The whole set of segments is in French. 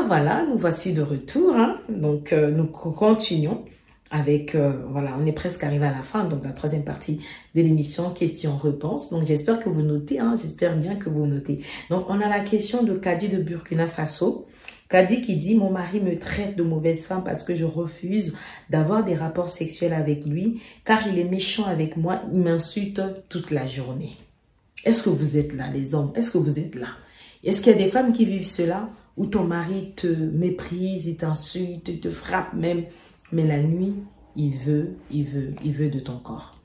Voilà, nous voici de retour. Hein. Donc, nous continuons avec, voilà, on est presque arrivé à la fin, donc la troisième partie de l'émission questions-réponses. Donc, j'espère que vous notez, hein, j'espère bien que vous notez. Donc, on a la question de Kadi de Burkina Faso. Kadi qui dit, mon mari me traite de mauvaise femme parce que je refuse d'avoir des rapports sexuels avec lui, car il est méchant avec moi, il m'insulte toute la journée. Est-ce que vous êtes là, les hommes? Est-ce que vous êtes là? Est-ce qu'il y a des femmes qui vivent cela, où ton mari te méprise, il t'insulte, il te frappe même, mais la nuit, il veut de ton corps.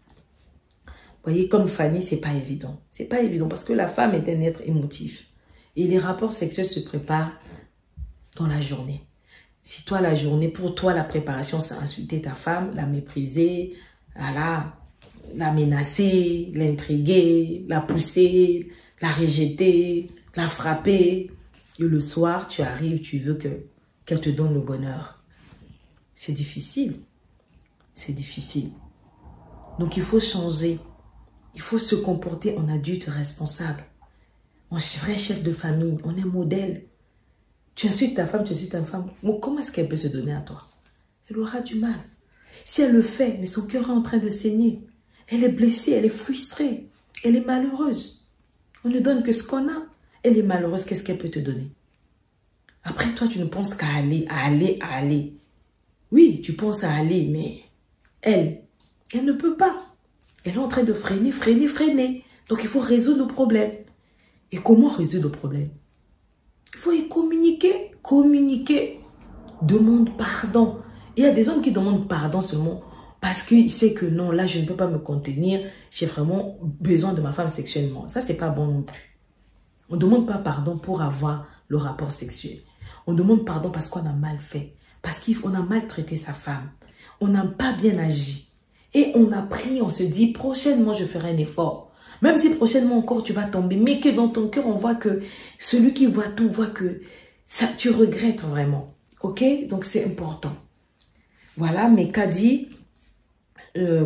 Vous voyez, comme Fanny, c'est pas évident. C'est pas évident parce que la femme est un être émotif. Et les rapports sexuels se préparent dans la journée. Si toi, la journée, pour toi, la préparation, c'est insulter ta femme, la mépriser, voilà, la menacer, l'intriguer, la pousser, la rejeter, la frapper. Et le soir, tu arrives, tu veux qu'elle te donne le bonheur. C'est difficile. C'est difficile. Donc, il faut changer. Il faut se comporter en adulte responsable. En vrai chef de famille. On est modèle. Tu insultes ta femme, tu insultes ta femme. Bon, comment est-ce qu'elle peut se donner à toi? Elle aura du mal. Si elle le fait, mais son cœur est en train de saigner. Elle est blessée, elle est frustrée. Elle est malheureuse. On ne donne que ce qu'on a. Elle est malheureuse, qu'est-ce qu'elle peut te donner? Après, toi, tu ne penses qu'à aller. Oui, tu penses à aller, mais elle ne peut pas. Elle est en train de freiner. Donc, il faut résoudre le problème. Et comment résoudre le problème? Il faut y communiquer. Demande pardon. Il y a des hommes qui demandent pardon seulement parce qu'ils savent que non, là, je ne peux pas me contenir. J'ai vraiment besoin de ma femme sexuellement. Ça, c'est pas bon non plus. On ne demande pas pardon pour avoir le rapport sexuel. On demande pardon parce qu'on a mal fait. Parce qu'on a maltraité sa femme. On n'a pas bien agi. Et on a pris, on se dit, prochainement, je ferai un effort. Même si prochainement encore, tu vas tomber. Mais que dans ton cœur, on voit que celui qui voit tout, voit que ça, tu regrettes vraiment. Ok? Donc, c'est important. Voilà, mais Kadi,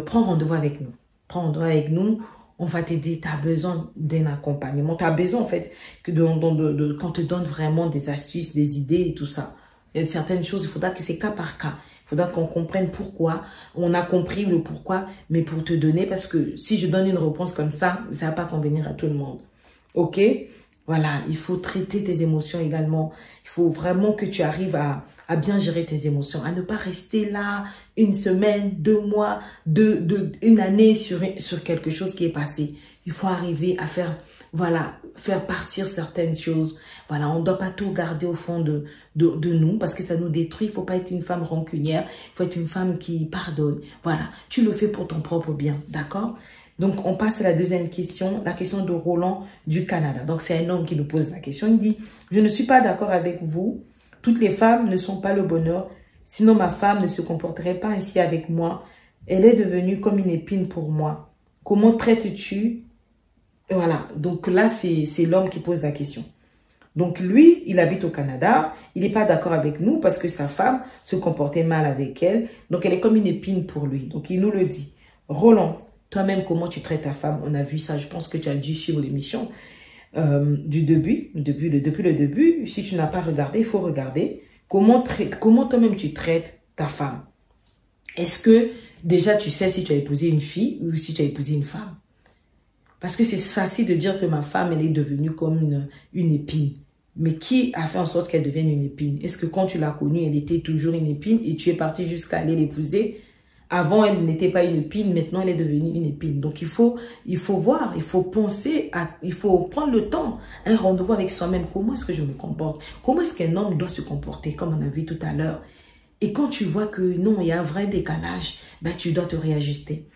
prends rendez-vous avec nous. Prends rendez-vous avec nous. On va t'aider, tu as besoin d'un accompagnement. Tu as besoin en fait qu'on te donne vraiment des astuces, des idées et tout ça. Il y a certaines choses, il faudra que c'est cas par cas. Il faudra qu'on comprenne pourquoi. On a compris le pourquoi, mais pour te donner, parce que si je donne une réponse comme ça ne va pas convenir à tout le monde. Ok? Voilà, il faut traiter tes émotions également. Il faut vraiment que tu arrives à bien gérer tes émotions, à ne pas rester là une semaine, 2 mois, une année sur quelque chose qui est passé. Il faut arriver à faire partir certaines choses. Voilà, on ne doit pas tout garder au fond de nous parce que ça nous détruit. Il ne faut pas être une femme rancunière, il faut être une femme qui pardonne. Voilà, tu le fais pour ton propre bien, d'accord? Donc, on passe à la deuxième question, la question de Roland du Canada. Donc, c'est un homme qui nous pose la question. Il dit, je ne suis pas d'accord avec vous. Toutes les femmes ne sont pas le bonheur. Sinon, ma femme ne se comporterait pas ainsi avec moi. Elle est devenue comme une épine pour moi. Comment traites-tu? Voilà. Donc là, c'est l'homme qui pose la question. Donc lui, il habite au Canada. Il n'est pas d'accord avec nous parce que sa femme se comportait mal avec elle. Donc, elle est comme une épine pour lui. Donc, il nous le dit. Roland, toi-même, comment tu traites ta femme? On a vu ça, je pense que tu as dû suivre l'émission depuis le début. Si tu n'as pas regardé, il faut regarder. Comment toi-même tu traites ta femme? Est-ce que déjà tu sais si tu as épousé une fille ou si tu as épousé une femme? Parce que c'est facile de dire que ma femme, elle est devenue comme une épine. Mais qui a fait en sorte qu'elle devienne une épine? Est-ce que quand tu l'as connue, elle était toujours une épine et tu es parti jusqu'à aller l'épouser? Avant, elle n'était pas une épine, maintenant elle est devenue une épine. Donc il faut voir, il faut penser, il faut prendre le temps, un rendez-vous avec soi-même. Comment est-ce que je me comporte? Comment est-ce qu'un homme doit se comporter, comme on a vu tout à l'heure? Et quand tu vois que non, il y a un vrai décalage, ben, tu dois te réajuster.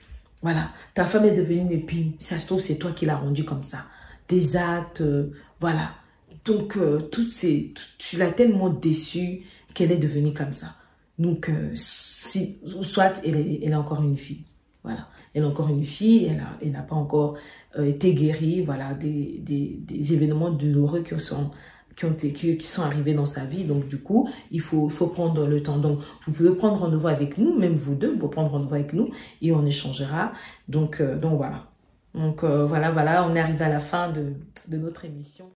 Voilà, ta femme est devenue une épine. Ça se trouve, c'est toi qui l'as rendue comme ça. Tes actes, voilà. Donc, tu l'as tellement déçue qu'elle est devenue comme ça. Donc, soit elle est encore une fille. Voilà. Elle est encore une fille, elle n'a pas encore été guérie. Voilà, des événements douloureux qui sont arrivés dans sa vie. Donc, du coup, il faut prendre le temps. Donc, vous pouvez prendre rendez-vous avec nous, même vous deux, vous pouvez prendre rendez-vous avec nous et on échangera. Donc voilà. Donc voilà, on est arrivé à la fin de notre émission.